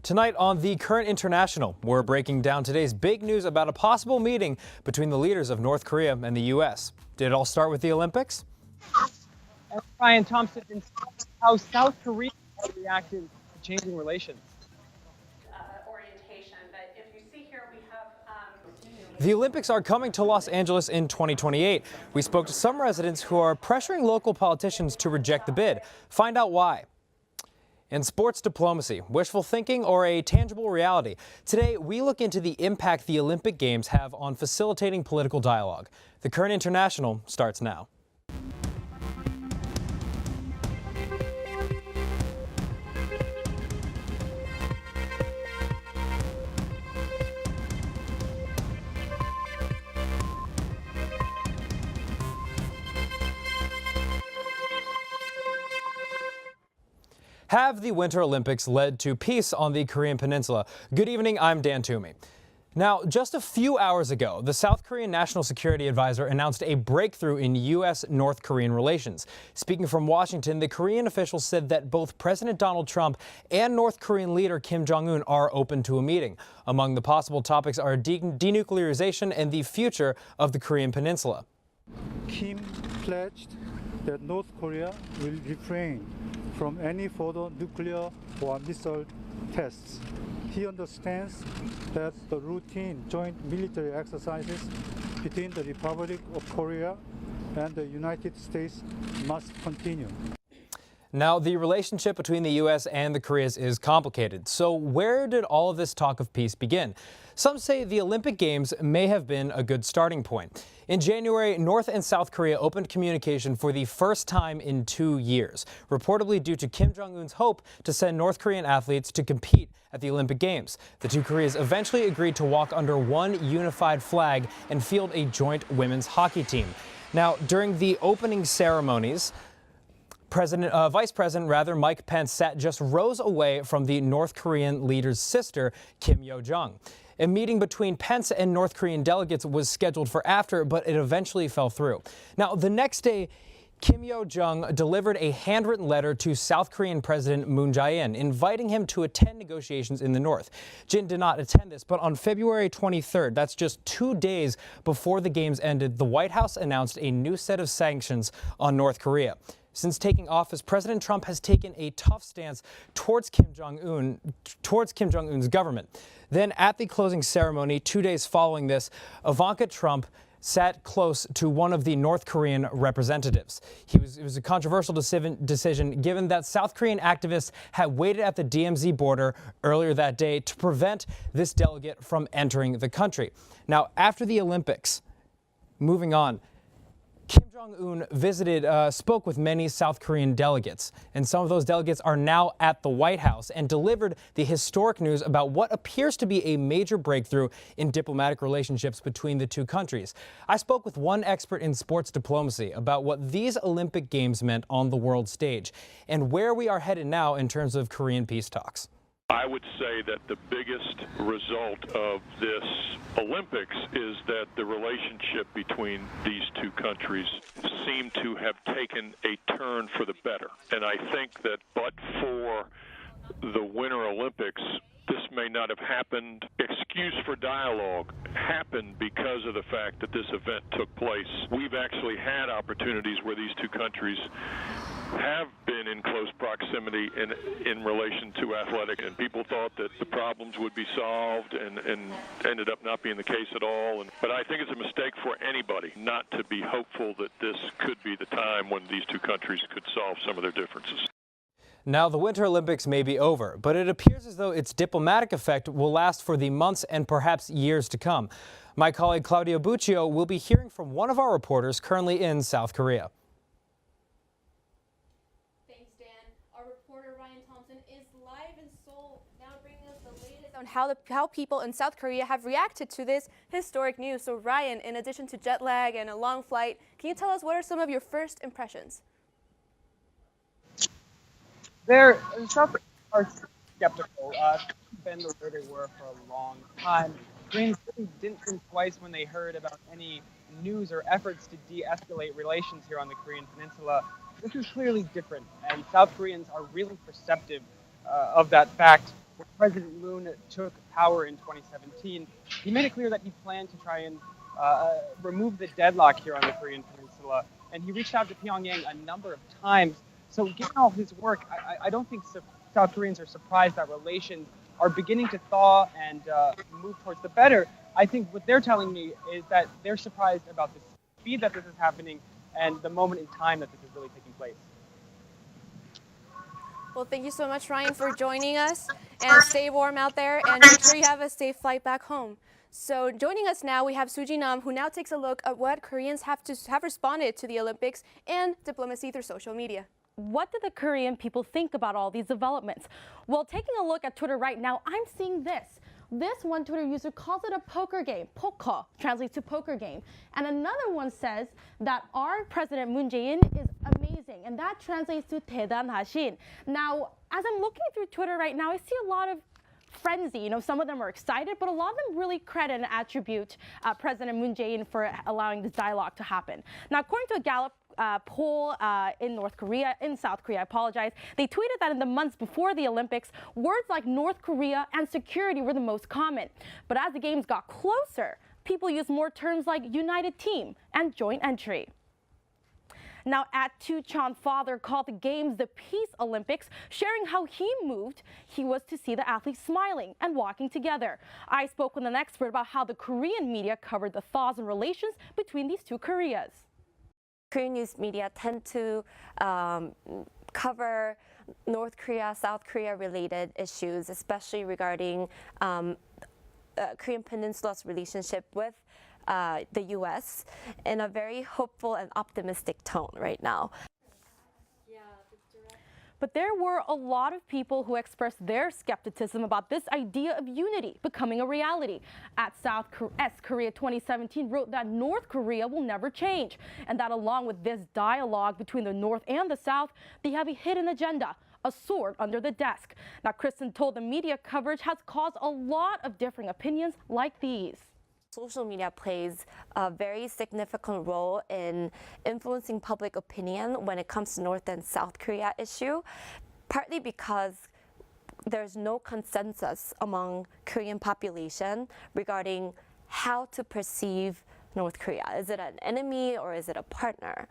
Tonight on The Current International, we're breaking down today's big news about a possible meeting between the leaders of North Korea and the U.S. Did it all start with the Olympics? And Ryan Thompson, how South Korea reacted to changing relations. But if you see here, we have The Olympics are coming to Los Angeles in 2028. We spoke to some residents who are pressuring local politicians to reject the bid. Find out why. In sports diplomacy, wishful thinking or a tangible reality? Today, we look into the impact the Olympic Games have on facilitating political dialogue. The Current International starts now. Have the Winter Olympics led to peace on the Korean Peninsula? Good evening, I'm Dan Toomey. Now, just a few hours ago, the South Korean National Security Advisor announced a breakthrough in U.S.-North Korean relations. Speaking from Washington, the Korean official said that both President Donald Trump and North Korean leader Kim Jong-un are open to a meeting. Among the possible topics are denuclearization and the future of the Korean Peninsula. Kim pledged that North Korea will refrain from any further nuclear or missile tests. He understands that the routine joint military exercises between the Republic of Korea and the United States must continue. Now, the relationship between the U.S. and the Koreas is complicated. So where did all of this talk of peace begin? Some say the Olympic Games may have been a good starting point. In January, North and South Korea opened communication for the first time in 2 years, reportedly due to Kim Jong-un's hope to send North Korean athletes to compete at the Olympic Games. The two Koreas eventually agreed to walk under one unified flag and field a joint women's hockey team. Now, during the opening ceremonies, Vice President Mike Pence sat just rows away from the North Korean leader's sister, Kim Yo-jong. A meeting between Pence and North Korean delegates was scheduled for after, but it eventually fell through. Now, the next day, Kim Yo-jong delivered a handwritten letter to South Korean President Moon Jae-in, inviting him to attend negotiations in the North. Jin did not attend this, but on February 23rd, that's just 2 days before the Games ended, the White House announced a new set of sanctions on North Korea. Since taking office, President Trump has taken a tough stance towards Kim Jong-un's government. Then at the closing ceremony, 2 days following this, Ivanka Trump sat close to one of the North Korean representatives. It was a controversial decision given that South Korean activists had waited at the DMZ border earlier that day to prevent this delegate from entering the country. Now, after the Olympics, moving on, Kim Jong-un spoke with many South Korean delegates, and some of those delegates are now at the White House and delivered the historic news about what appears to be a major breakthrough in diplomatic relationships between the two countries. I spoke with one expert in sports diplomacy about what these Olympic Games meant on the world stage and where we are headed now in terms of Korean peace talks. I would say that the biggest result of this Olympics is that the relationship between these two countries seem to have taken a turn for the better. And I think that but for the Winter Olympics, this may not have happened. Excuse for dialogue happened because of the fact that this event took place. We've actually had opportunities where these two countries have been in close proximity in relation to athletic, and people thought that the problems would be solved and ended up not being the case at all. But I think it's a mistake for anybody not to be hopeful that this could be the time when these two countries could solve some of their differences. Now, the Winter Olympics may be over, but it appears as though its diplomatic effect will last for the months and perhaps years to come. My colleague Claudio Buccio will be hearing from one of our reporters currently in South Korea. Thanks, Dan. Our reporter Ryan Thompson is live in Seoul, now bringing us the latest on how people in South Korea have reacted to this historic news. So Ryan, in addition to jet lag and a long flight, can you tell us what are some of your first impressions? South Koreans are skeptical. Been where they were for a long time. Koreans didn't think twice when they heard about any news or efforts to de-escalate relations here on the Korean Peninsula. This is clearly different, and South Koreans are really perceptive of that fact. when President Moon took power in 2017, he made it clear that he planned to try and remove the deadlock here on the Korean Peninsula. And he reached out to Pyongyang a number of times. So given all his work, I don't think South Koreans are surprised that relations are beginning to thaw and move towards the better. I think what they're telling me is that they're surprised about the speed that this is happening and the moment in time that this is really taking place. Well, thank you so much, Ryan, for joining us. And stay warm out there, and make sure you have a safe flight back home. So joining us now, we have Suji Nam, who now takes a look at what Koreans have responded to the Olympics and diplomacy through social media. What do the Korean people think about all these developments? Well, taking a look at Twitter right now, I'm seeing this. This one Twitter user calls it a poker game. Poker translates to poker game. And another one says that our President Moon Jae-in is amazing. And that translates to 대단하신. Now, as I'm looking through Twitter right now, I see a lot of frenzy. You know, some of them are excited, but a lot of them really credit and attribute President Moon Jae-in for allowing this dialogue to happen. Now, according to a Gallup poll in South Korea, I apologize. They tweeted that in the months before the Olympics, words like North Korea and security were the most common. But as the games got closer, people used more terms like united team and joint entry. Now, @2Chan father called the games the Peace Olympics, sharing how he moved he was to see the athletes smiling and walking together. I spoke with an expert about how the Korean media covered the thaws and relations between these two Koreas. Korean news media tend to cover North Korea, South Korea related issues, especially regarding Korean Peninsula's relationship with the U.S. in a very hopeful and optimistic tone right now. But there were a lot of people who expressed their skepticism about this idea of unity becoming a reality. Korea 2017 wrote that North Korea will never change, and that along with this dialogue between the North and the South, they have a hidden agenda, a sword under the desk. Now, Kristen told the media coverage has caused a lot of differing opinions like these. Social media plays a very significant role in influencing public opinion when it comes to North and South Korea issue, partly because there's no consensus among Korean population regarding how to perceive North Korea. Is it an enemy or is it a partner?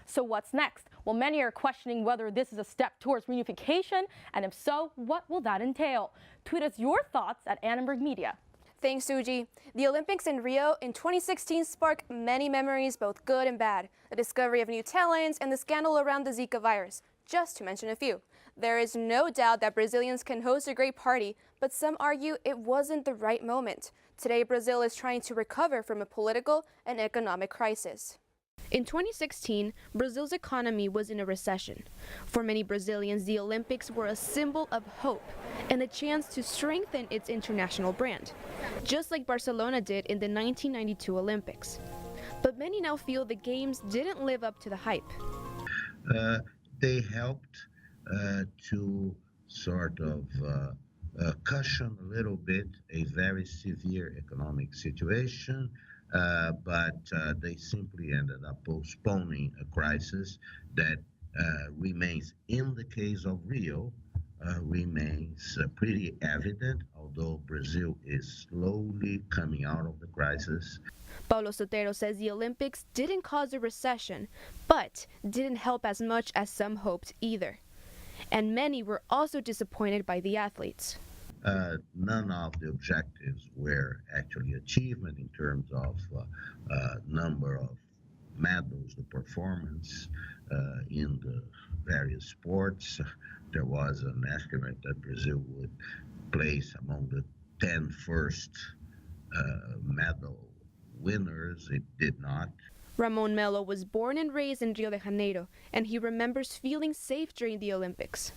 So what's next? Well, many are questioning whether this is a step towards reunification, and if so, what will that entail? Tweet us your thoughts at Annenberg Media. Thanks, Suji. The Olympics in Rio in 2016 sparked many memories, both good and bad. The discovery of new talents and the scandal around the Zika virus, just to mention a few. There is no doubt that Brazilians can host a great party, but some argue it wasn't the right moment. Today, Brazil is trying to recover from a political and economic crisis. In 2016, Brazil's economy was in a recession. For many Brazilians, the Olympics were a symbol of hope and a chance to strengthen its international brand, just like Barcelona did in the 1992 Olympics. But many now feel the Games didn't live up to the hype. They helped to sort of cushion a little bit a very severe economic situation. But they simply ended up postponing a crisis that remains, in the case of Rio, remains pretty evident, although Brazil is slowly coming out of the crisis. Paulo Sotero says the Olympics didn't cause a recession, but didn't help as much as some hoped either. And many were also disappointed by the athletes. None of the objectives were actually achievement in terms of number of medals, the performance in the various sports. There was an estimate that Brazil would place among the 10 first medal winners. It did not. Ramon Melo was born and raised in Rio de Janeiro, and he remembers feeling safe during the Olympics.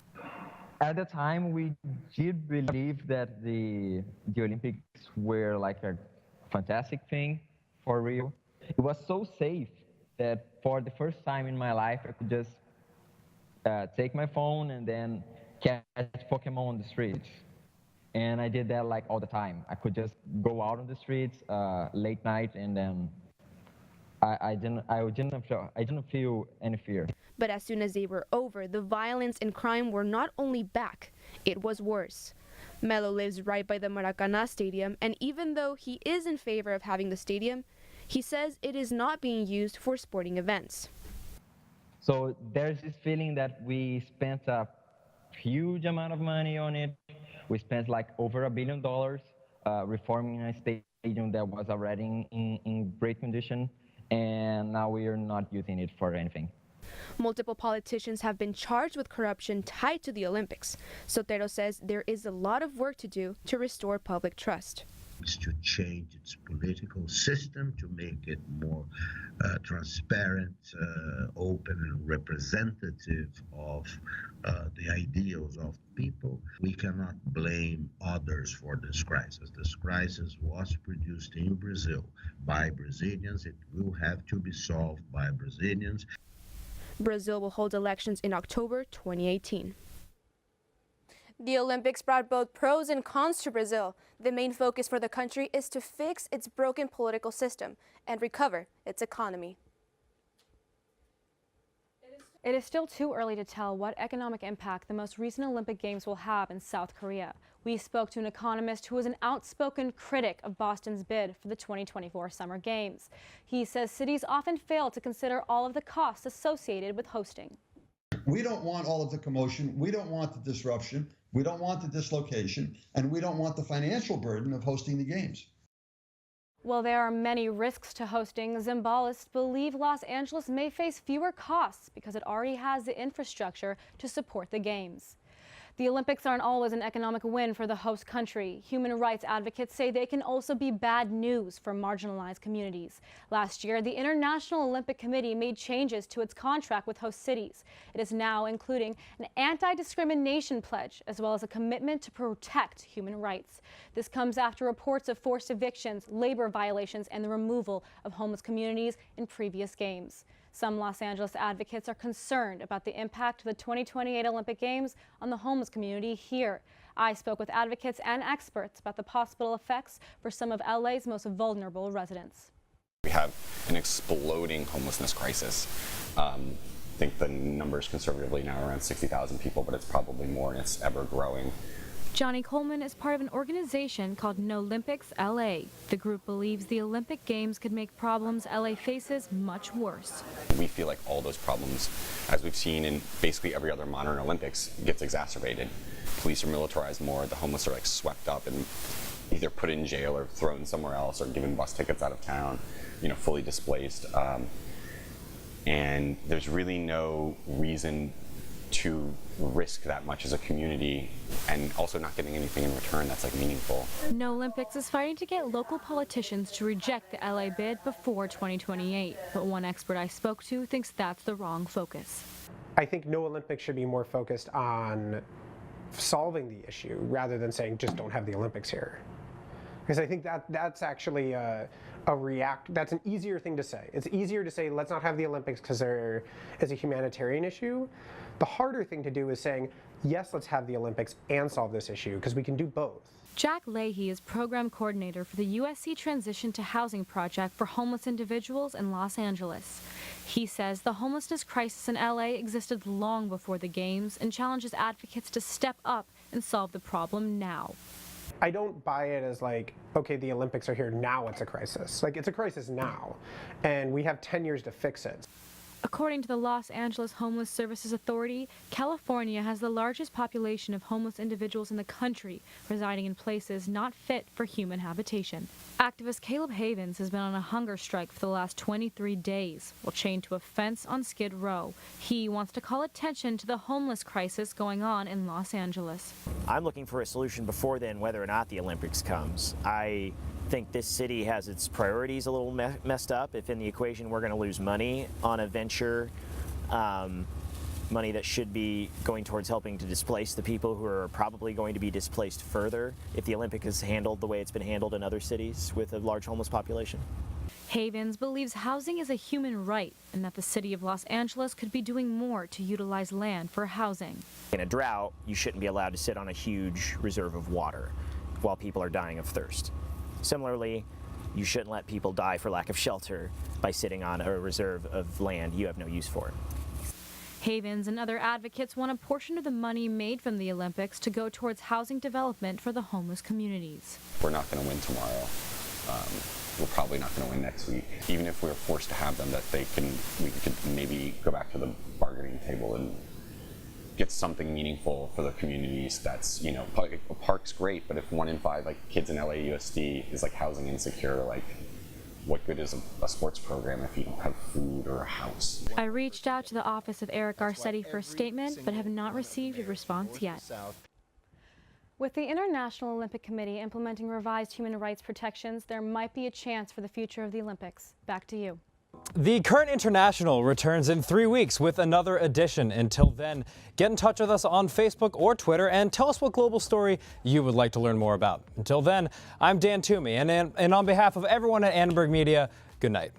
At the time, we did believe that the Olympics were like a fantastic thing for Rio. It was so safe that for the first time in my life, I could just take my phone and then catch Pokemon on the streets. And I did that like all the time. I could just go out on the streets late night, and then I didn't feel any fear. But as soon as they were over, the violence and crime were not only back, it was worse. Melo lives right by the Maracanã Stadium, and even though he is in favor of having the stadium, he says it is not being used for sporting events. So there's this feeling that we spent a huge amount of money on it. We spent like over $1 billion reforming a stadium that was already in great condition, and now we are not using it for anything. Multiple politicians have been charged with corruption tied to the Olympics. Sotero says there is a lot of work to do to restore public trust. Is to change its political system to make it more transparent, open, and representative of the ideals of people. We cannot blame others for this crisis. This crisis was produced in Brazil by Brazilians. It will have to be solved by Brazilians. Brazil will hold elections in October 2018. The Olympics brought both pros and cons to Brazil. The main focus for the country is to fix its broken political system and recover its economy. It is still too early to tell what economic impact the most recent Olympic Games will have in South Korea. We spoke to an economist who is an outspoken critic of Boston's bid for the 2024 Summer Games. He says cities often fail to consider all of the costs associated with hosting. We don't want all of the commotion. We don't want the disruption. We don't want the dislocation. And we don't want the financial burden of hosting the games. While there are many risks to hosting, Zimbalists believe Los Angeles may face fewer costs because it already has the infrastructure to support the Games. The Olympics aren't always an economic win for the host country. Human rights advocates say they can also be bad news for marginalized communities. Last year, the International Olympic Committee made changes to its contract with host cities. It is now including an anti-discrimination pledge, as well as a commitment to protect human rights. This comes after reports of forced evictions, labor violations, and the removal of homeless communities in previous games. Some Los Angeles advocates are concerned about the impact of the 2028 Olympic Games on the homeless community here. I spoke with advocates and experts about the possible effects for some of LA's most vulnerable residents. We have an exploding homelessness crisis. I think the numbers conservatively now are around 60,000 people, but it's probably more and it's ever growing. Johnny Coleman is part of an organization called No Olympics LA. The group believes the Olympic Games could make problems LA faces much worse. We feel like all those problems, as we've seen in basically every other modern Olympics, gets exacerbated. Police are militarized more, the homeless are like swept up and either put in jail or thrown somewhere else or given bus tickets out of town, fully displaced. And there's really no reason to risk that much as a community and also not getting anything in return that's meaningful. No Olympics is fighting to get local politicians to reject the LA bid before 2028, but one expert I spoke to thinks that's the wrong focus. I think No Olympics should be more focused on solving the issue rather than saying just don't have the Olympics here. Because I think that's actually that's an easier thing to say. It's easier to say let's not have the Olympics because it's a humanitarian issue. The harder thing to do is saying yes, let's have the Olympics and solve this issue because we can do both. Jack Leahy is program coordinator for the USC Transition to Housing Project for homeless individuals in Los Angeles. He says the homelessness crisis in LA existed long before the Games and challenges advocates to step up and solve the problem now. I don't buy it as okay, the Olympics are here, now it's a crisis. It's a crisis now, and we have 10 years to fix it. According to the Los Angeles Homeless Services Authority, California has the largest population of homeless individuals in the country, residing in places not fit for human habitation. Activist Caleb Havens has been on a hunger strike for the last 23 days, while chained to a fence on Skid Row. He wants to call attention to the homeless crisis going on in Los Angeles. I'm looking for a solution before then, whether or not the Olympics comes. I think this city has its priorities a little messed up. If in the equation we're going to lose money on a venture, money that should be going towards helping to displace the people who are probably going to be displaced further if the Olympic is handled the way it's been handled in other cities with a large homeless population. Havens believes housing is a human right and that the city of Los Angeles could be doing more to utilize land for housing. In a drought, you shouldn't be allowed to sit on a huge reserve of water while people are dying of thirst. Similarly, you shouldn't let people die for lack of shelter by sitting on a reserve of land you have no use for. Havens and other advocates want a portion of the money made from the Olympics to go towards housing development for the homeless communities. We're not going to win tomorrow. We're probably not going to win next week. Even if we were forced to have them, we could maybe go back to the bargaining table and get something meaningful for the communities. That's, you know, a park's great, but if 1 in 5 kids in LAUSD is housing insecure, what good is a sports program if you don't have food or a house? I reached out to the office of Eric Garcetti for a statement, but have not received a response yet. With the International Olympic Committee implementing revised human rights protections, there might be a chance for the future of the Olympics. Back to you. The Current International returns in 3 weeks with another edition. Until then, get in touch with us on Facebook or Twitter and tell us what global story you would like to learn more about. Until then, I'm Dan Toomey, and on behalf of everyone at Annenberg Media, good night.